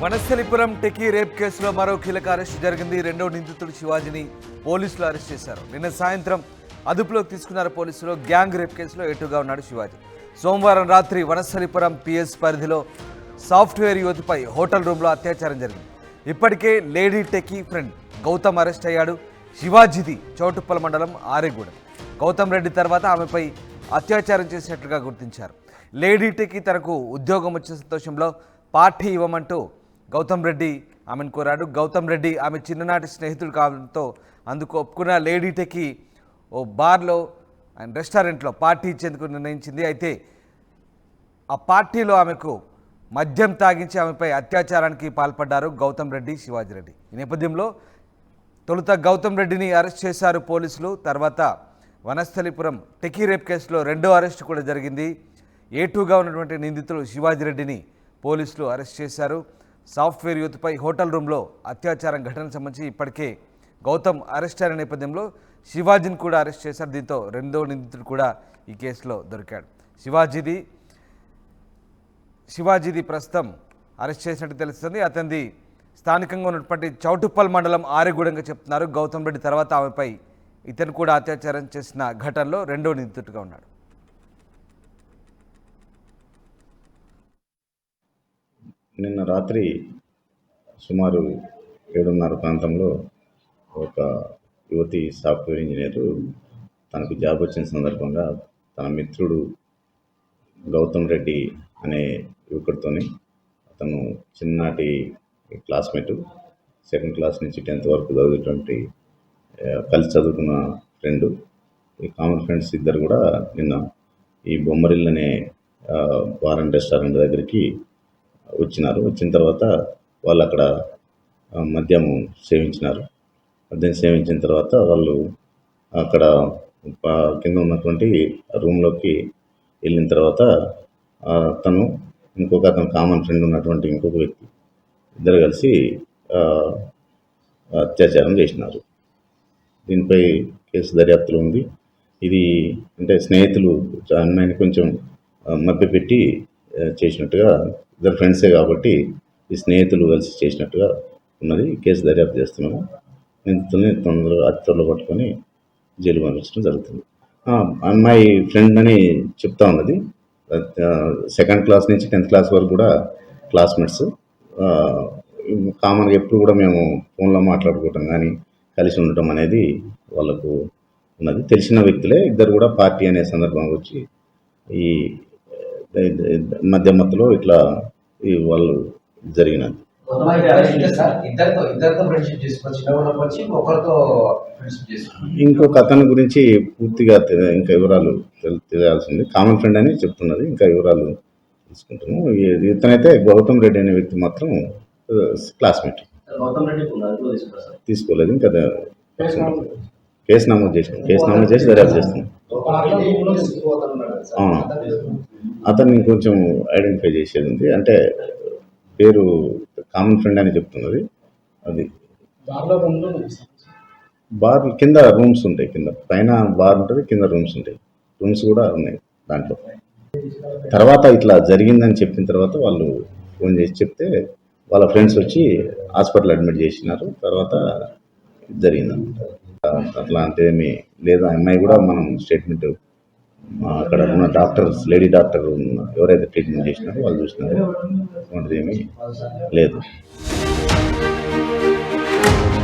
Vanasthalipuram techie rape కేసులో మరో కీలక అరెస్టు జరిగింది. రెండో నిందితుడు శివాజీని పోలీసులు అరెస్ట్ చేశారు. నిన్న సాయంత్రం అదుపులోకి తీసుకున్నారు పోలీసులు. గ్యాంగ్ రేప్ కేసులో ఎటుగా ఉన్నాడు శివాజీ. సోమవారం రాత్రి వనస్థలిపురం పిఎస్ పరిధిలో సాఫ్ట్వేర్ యువతిపై హోటల్ రూమ్లో అత్యాచారం జరిగింది. ఇప్పటికే lady techie friend Gautam arrest అయ్యాడు. శివాజీది చౌటుప్పల మండలం ఆరేగూడెం. గౌతమ్ రెడ్డి తర్వాత ఆమెపై అత్యాచారం చేసినట్లుగా గుర్తించారు. లేడీ టెకీ తనకు ఉద్యోగం వచ్చిన సంతోషంలో పార్టీ ఇవ్వమంటూ గౌతమ్ రెడ్డి ఆమెను కోరాడు. గౌతమ్ రెడ్డి ఆమె చిన్ననాటి స్నేహితుడు కావడంతో అందుకు ఒప్పుకున్న లేడీ టెకీ ఓ బార్లో అండ్ రెస్టారెంట్లో పార్టీ ఇచ్చేందుకు నిర్ణయించింది. అయితే ఆ పార్టీలో ఆమెకు మద్యం తాగించి ఆమెపై అత్యాచారానికి పాల్పడ్డారు గౌతమ్ రెడ్డి, శివాజీ రెడ్డి. ఈ నేపథ్యంలో తొలుత గౌతమ్ రెడ్డిని అరెస్ట్ చేశారు పోలీసులు. తర్వాత వనస్థలిపురం టెకీ రేప్ కేసులో రెండో అరెస్టు కూడా జరిగింది. ఏటూగా ఉన్నటువంటి నిందితుడు శివాజీ రెడ్డిని పోలీసులు అరెస్ట్ చేశారు. సాఫ్ట్వేర్ యూత్పై హోటల్ రూమ్లో అత్యాచారం ఘటనకు సంబంధించి ఇప్పటికే గౌతమ్ అరెస్ట్ అయిన నేపథ్యంలో శివాజీని కూడా అరెస్ట్ చేశారు. దీంతో రెండో నిందితుడు కూడా ఈ కేసులో దొరికాడు. శివాజీది ప్రస్తుతం అరెస్ట్ చేసినట్టు తెలుస్తుంది. అతనిది స్థానికంగా ఉన్నటువంటి చౌటుప్పల్ మండలం ఆరేగూడెంగా చెప్తున్నారు. గౌతమ్ రెడ్డి తర్వాత ఆమెపై ఇతను కూడా అత్యాచారం చేసిన ఘటనలో రెండో నిందితుడిగా ఉన్నాడు. నిన్న రాత్రి సుమారు 7:30 ప్రాంతంలో ఒక యువతి సాఫ్ట్వేర్ ఇంజనీరు తనకు జాబ్ వచ్చిన సందర్భంగా తన మిత్రుడు గౌతమ్ రెడ్డి అనే యువకుడితోని, అతను చిన్ననాటి క్లాస్మేటు, 2nd క్లాస్ నుంచి 10th వరకు చదివేటువంటి కలిసి చదువుకున్న ఫ్రెండు, ఈ కామన్ ఫ్రెండ్స్ ఇద్దరు కూడా నిన్న ఈ బొమ్మరిల్ అనే బార్ అండ్ రెస్టారెంట్ దగ్గరికి వచ్చినారు. వచ్చిన తర్వాత వాళ్ళు అక్కడ మద్యం సేవించినారు. మద్యం సేవించిన తర్వాత వాళ్ళు అక్కడ కింద ఉన్నటువంటి రూమ్లోకి వెళ్ళిన తర్వాత తను అతను కామన్ ఫ్రెండ్ ఉన్నటువంటి ఇంకొక వ్యక్తి ఇద్దరు కలిసి అత్యాచారం చేసినారు. దీనిపై కేసు దర్యాప్తులో ఉంది. ఇది అంటే స్నేహితులు అమ్మాయిని కొంచెం మభ్యపెట్టి చేసినట్టుగా, ఇద్దరు ఫ్రెండ్సే కాబట్టి ఈ స్నేహితులు కలిసి చేసినట్టుగా ఉన్నది. కేసు దర్యాప్తు చేస్తున్నాము. నిందితుల్ని అతి త్వరలో పట్టుకొని జైలు పంపించడం జరుగుతుంది. అమ్మాయి ఫ్రెండ్ అని చెప్తా ఉన్నది. 2nd క్లాస్ నుంచి 10th క్లాస్ వరకు కూడా క్లాస్మేట్స్. కామన్గా ఎప్పుడు కూడా మేము ఫోన్లో మాట్లాడుకోవటం కానీ కలిసి ఉండటం అనేది వాళ్ళకు ఉన్నది. తెలిసిన వ్యక్తులే. ఇద్దరు కూడా పార్టీ అనే సందర్భంగా వచ్చి ఈ మధ్యమత్తులో ఇట్లా వాళ్ళు జరిగినది. ఇంకొక అతని గురించి పూర్తిగా ఇంకా వివరాలు తెలియాల్సింది. కామన్ ఫ్రెండ్ అని చెప్తున్నది. ఇంకా వివరాలు తీసుకుంటున్నాము. ఇతనైతే గౌతమ్ రెడ్డి అనే వ్యక్తి మాత్రం క్లాస్మేట్. తీసుకోలేదు. ఇంకా కేసు నమోదు చేసి దర్యాప్తు చేస్తున్నాం. అతన్ని కొంచెం ఐడెంటిఫై చేసేది ఉంది. అంటే పేరు కామన్ ఫ్రెండ్ అని చెప్తున్నది. అది బార్ కింద రూమ్స్ ఉంటాయి. కింద పైన బార్ ఉంటుంది, కింద రూమ్స్ ఉంటాయి. రూమ్స్ కూడా ఉన్నాయి దాంట్లో. తర్వాత ఇట్లా జరిగిందని చెప్పిన తర్వాత వాళ్ళు ఫోన్ చేసి చెప్తే వాళ్ళ ఫ్రెండ్స్ వచ్చి హాస్పిటల్ అడ్మిట్ చేసినారు. తర్వాత జరిగిందన్నమాట. అట్లాంటిదేమీ లేదు. అమ్మాయి కూడా మనం స్టేట్మెంట్ అక్కడ ఉన్న డాక్టర్స్, లేడీ డాక్టర్ ఎవరైతే ట్రీట్మెంట్ చేసినారో వాళ్ళు చూసినారో అటువంటిది ఏమీ లేదు.